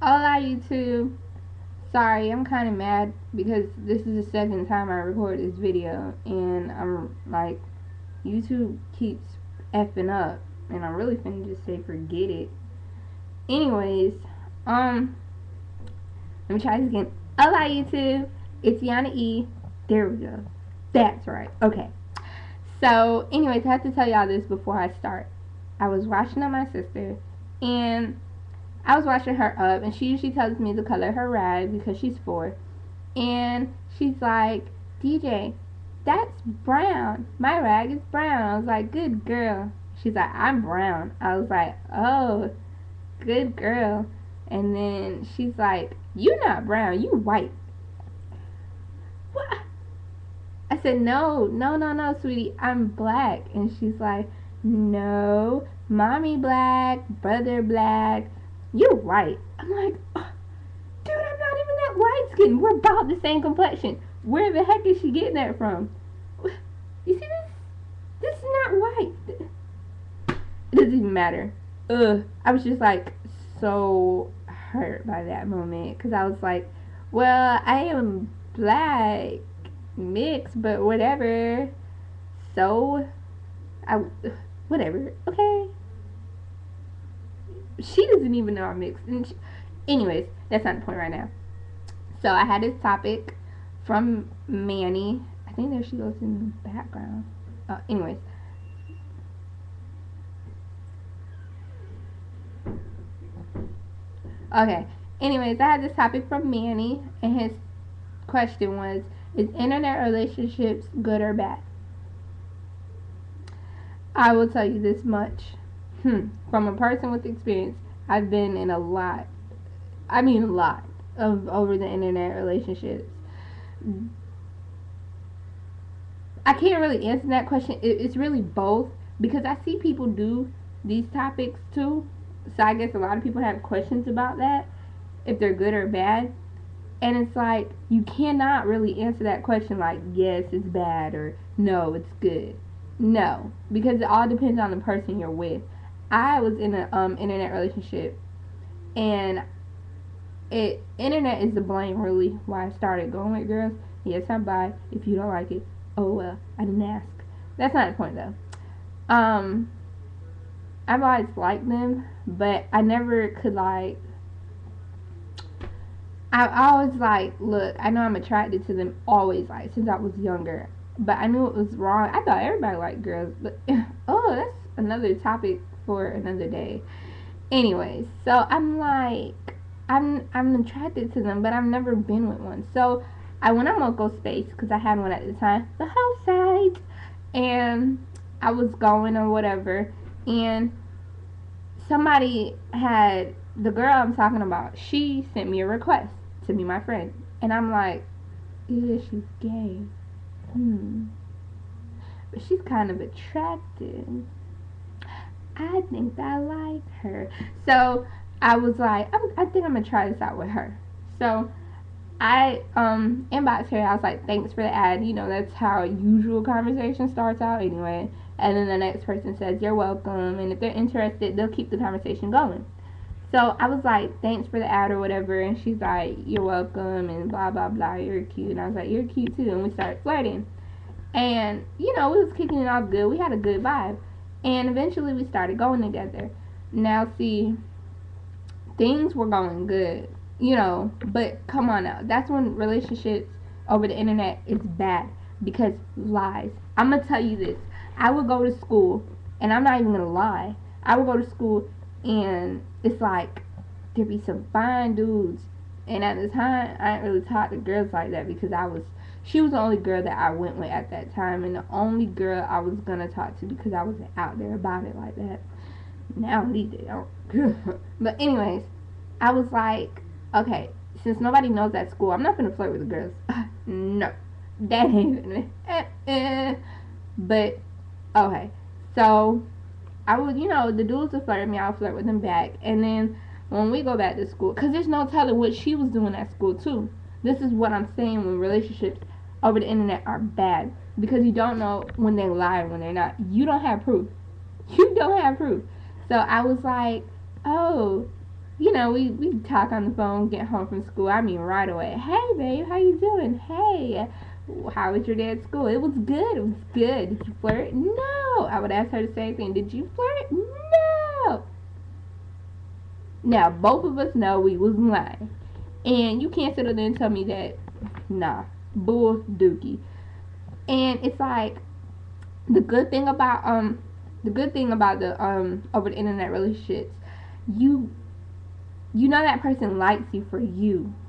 Hola YouTube. Sorry, I'm kind of mad because this is the second time I record this video and I'm like, YouTube keeps effing up and I'm really finna just say forget it. Anyways, let me try this again. Hola YouTube. It's Yana E. There we go. That's right. Okay. So, anyways, I have to tell y'all this before I start. I was watching on my sister and I was watching her up, and she usually tells me the color of her rag because she's 4. And she's like, DJ, that's brown. My rag is brown. I was like, good girl. She's like, I'm brown. I was like, oh, good girl. And then she's like, you not brown, you white. What? I said, no, sweetie, I'm black. And she's like, no, mommy black, brother black, you're white. I'm like, oh, dude, I'm not even that light skinned. We're about the same complexion. Where the heck is she getting that from? You see this? This is not white. It doesn't even matter. Ugh. I was just like so hurt by that moment because I was like, well, I am black mixed, but whatever. So, whatever. Okay. She doesn't even know I'm mixed. And anyways, that's not the point right now. So I had this topic from Manny. I think there she goes in the background. Anyways. Okay. Anyways, I had this topic from Manny, and his question was, is internet relationships good or bad? I will tell you this much. From a person with experience, I've been in a lot of over the internet relationships. I can't really answer that question. It's really both because I see people do these topics too. So I guess a lot of people have questions about that, if they're good or bad. And it's like, you cannot really answer that question like, yes, it's bad, or no, it's good. No, because it all depends on the person you're with. I was in an internet relationship, and internet is the blame really why I started going with girls. Yes, I'm bi. If you don't like it, oh well, I didn't ask. That's not the point though. I've always liked them, but I never could like. I always like, look, I know I'm attracted to them always, like since I was younger, but I knew it was wrong. I thought everybody liked girls, but oh, that's another topic for another day. Anyways, so I'm like, I'm attracted to them, but I've never been with one. So I went on Moco Space because I had one at the time, the whole site, and I was going or whatever, and somebody had the girl I'm talking about. She sent me a request to be my friend, and I'm like, yeah, she's gay. But she's kind of attractive. I think I like her. So I was like, I think I'm gonna try this out with her. So I inboxed her. I was like, thanks for the ad. You know, that's how usual conversation starts out anyway. And then the next person says, you're welcome. And if they're interested, they'll keep the conversation going. So I was like, thanks for the ad or whatever. And she's like, you're welcome and blah, blah, blah. You're cute. And I was like, you're cute too. And we started flirting. And, you know, we was kicking it off good. We had a good vibe. And eventually we started going together. Now, see, things were going good, you know, but come on now. That's when relationships over the internet is bad because lies. I'm going to tell you this. I would go to school, and I'm not even going to lie. I would go to school, and it's like there'd be some fine dudes. And at the time, I didn't really talk to girls like that because she was the only girl that I went with at that time, and the only girl I was gonna talk to because I wasn't out there about it like that. Now these days, but anyways, I was like, okay, since nobody knows at school, I'm not gonna flirt with the girls. No, that ain't. But okay, so I would, you know, the dudes would flirt with me, I'll flirt with them back, and then when we go back to school, because there's no telling what she was doing at school too. This is what I'm saying when relationships over the internet are bad, because you don't know when they lie and when they're not. You don't have proof. You don't have proof. So I was like, oh, we talk on the phone, get home from school. I mean, right away. Hey, babe, how you doing? Hey, how was your day at school? It was good. It was good. Did you flirt? No. I would ask her the same thing. Did you flirt? No. Now, both of us know we was lying. And you can't sit there and tell me that, nah, bull dookie. And it's like, the good thing about the over the internet relationships, you know that person likes you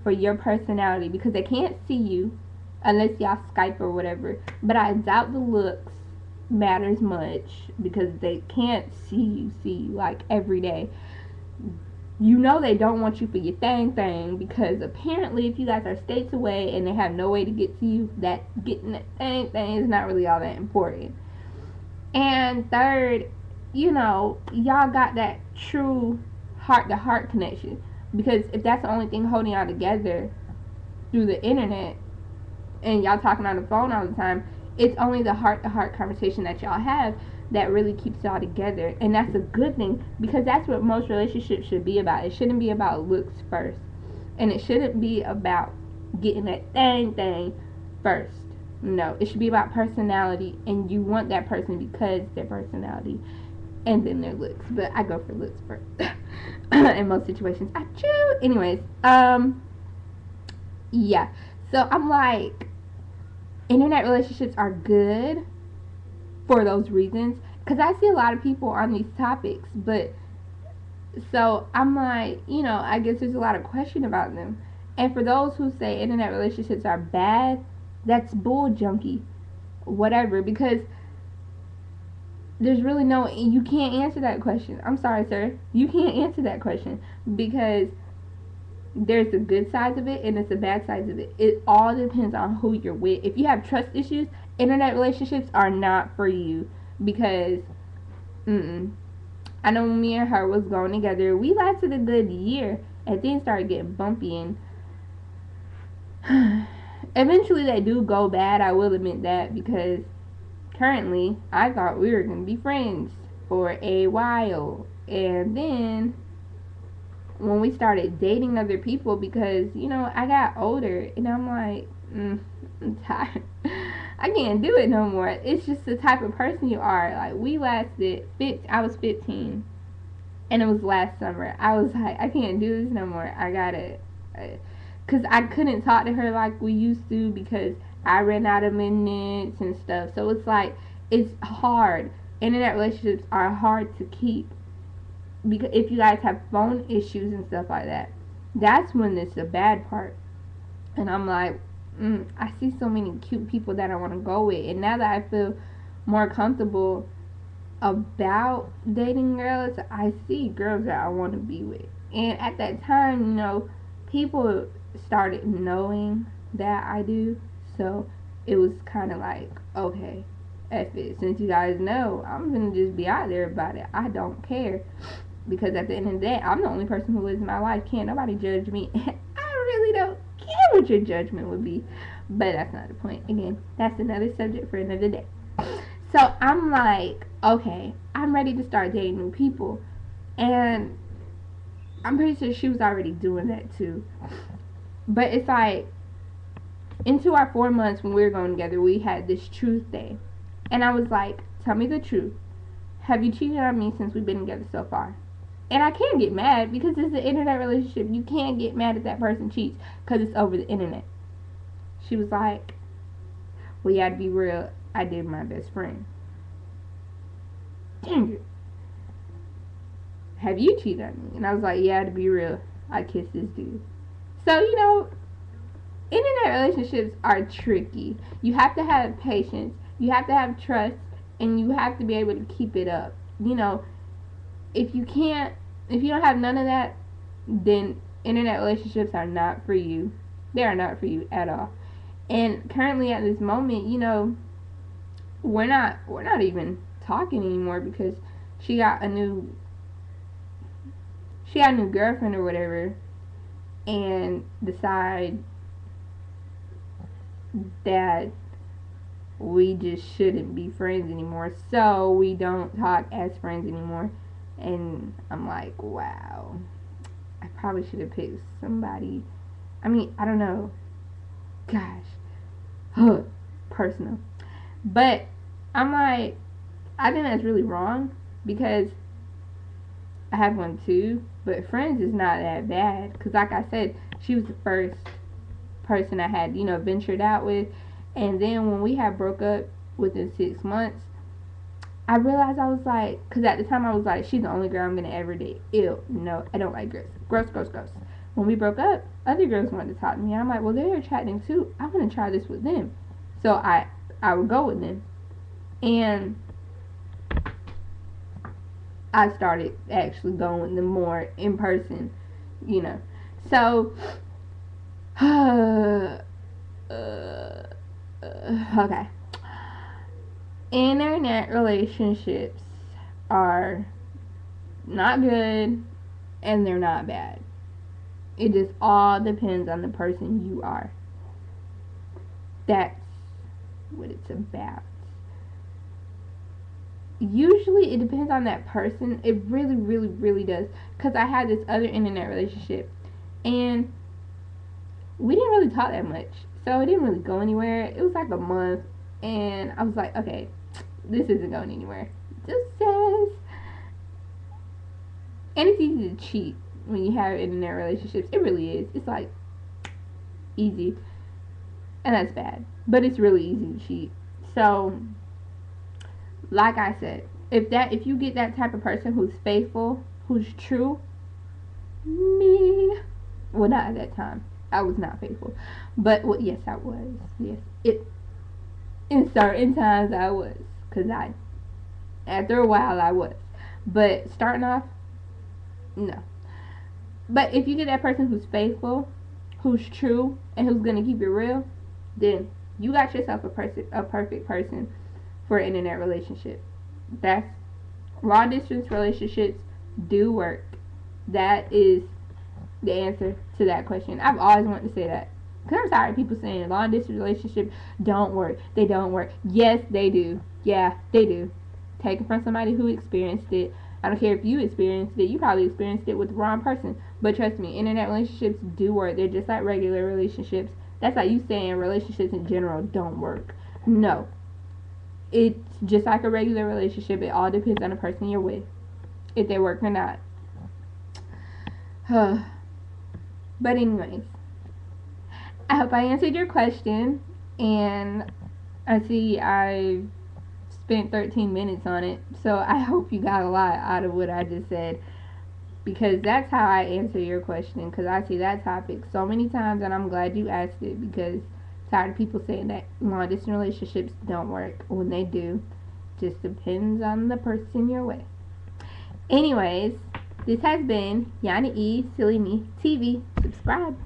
for your personality, because they can't see you unless y'all Skype or whatever. But I doubt the looks matters much, because they can't see you like every day. You know they don't want you for your thing, because apparently if you guys are states away and they have no way to get to you, that getting that thing is not really all that important. And third, y'all got that true heart to heart connection, because if that's the only thing holding y'all together through the internet and y'all talking on the phone all the time, it's only the heart to heart conversation that y'all have that really keeps y'all together. And that's a good thing, because that's what most relationships should be about. It shouldn't be about looks first, and it shouldn't be about getting that thing first. No, it should be about personality, and you want that person because their personality, and then their looks. But I go for looks first in most situations. I choose, anyways. Yeah. So I'm like, internet relationships are good for those reasons, because I see a lot of people on these topics, but so I'm like, I guess there's a lot of question about them. And for those who say internet relationships are bad, that's bull junkie, whatever, because there's really you can't answer that question. I'm sorry, sir, you can't answer that question, because there's a good side of it and it's a bad side of it. It all depends on who you're with. If you have trust issues, internet relationships are not for you, because I know when me and her was going together, we lasted a good year and things started getting bumpy, and eventually they do go bad, I will admit that, because currently I thought we were going to be friends for a while, and then when we started dating other people, because I got older and I'm like, I'm tired. I can't do it no more. It's just the type of person you are. Like, we lasted I was 15 and it was last summer. I was like, I can't do this no more. I gotta, because I couldn't talk to her like we used to, because I ran out of minutes and stuff. So it's like, it's hard. Internet relationships are hard to keep, because if you guys have phone issues and stuff like that, that's when it's the bad part. And I'm like, I see so many cute people that I want to go with, and now that I feel more comfortable about dating girls, I see girls that I want to be with. And at that time, people started knowing that I do, so it was kind of like, okay, F it, since you guys know, I'm gonna just be out there about it. I don't care, because at the end of the day, I'm the only person who lives my life. Can't nobody judge me. I really don't care what your judgment would be, but that's not the point. Again, that's another subject for another day. So I'm like, okay, I'm ready to start dating new people, and I'm pretty sure she was already doing that too. But it's like, into our 4 months when we were going together, we had this truth day, and I was like, tell me the truth. Have you cheated on me since we've been together so far? And I can't get mad, because it's an internet relationship. You can't get mad if that person cheats because it's over the internet. She was like, well, yeah, to be real, I did my best friend. Dang it. Have you cheated on me? And I was like, yeah, to be real, I kissed this dude. So, internet relationships are tricky. You have to have patience. You have to have trust. And you have to be able to keep it up. If you don't have none of that, then internet relationships are not for you. They are not for you at all. And currently at this moment, we're not even talking anymore, because she got a new girlfriend or whatever, and decide that we just shouldn't be friends anymore, so we don't talk as friends anymore. And I'm like, wow, I probably should have picked somebody. I mean, I don't know. Gosh. Personal. But I'm like, I think that's really wrong because I have one too. But friends is not that bad because, like I said, she was the first person I had, ventured out with. And then when we had broke up within 6 months, I realized I was like, because at the time I was like, she's the only girl I'm going to ever date. Ew, no, I don't like girls. Gross, gross, gross. When we broke up, other girls wanted to talk to me. And I'm like, well, they're attracting too. I want to try this with them. So I would go with them. And I started actually going with them more in person, So, okay. Internet relationships are not good and they're not bad. It just all depends on the person you are. That's what it's about. Usually it depends on that person. It really, really, really does. Because I had this other internet relationship and we didn't really talk that much. So it didn't really go anywhere. It was like a month and I was like, okay, this isn't going anywhere. Just says. And it's easy to cheat when you have internet relationships. It really is. It's like easy. And that's bad. But it's really easy to cheat. So, like I said, if you get that type of person who's faithful, who's true, me, well, not at that time. I was not faithful. But, well, yes, I was. Yes. In certain times I was. Because after a while I was. But starting off, no. But if you get that person who's faithful, who's true, and who's going to keep it real, then you got yourself a perfect person for an internet relationship. That's long distance relationships do work. That is the answer to that question. I've always wanted to say that. Because I'm tired of people saying long distance relationships don't work. They don't work. Yes, they do. Yeah, they do. Take it from somebody who experienced it. I don't care if you experienced it. You probably experienced it with the wrong person. But trust me, internet relationships do work. They're just like regular relationships. That's like you saying relationships in general don't work. No. It's just like a regular relationship. It all depends on the person you're with. If they work or not. But anyways. I hope I answered your question. And I see I spent 13 minutes on it. So I hope you got a lot out of what I just said. Because that's how I answer your question. Because I see that topic so many times and I'm glad you asked it. Because I'm tired of people saying that long distance relationships don't work. When they do, just depends on the person you're with. Anyways, this has been Yana E. Silly Me TV. Subscribe.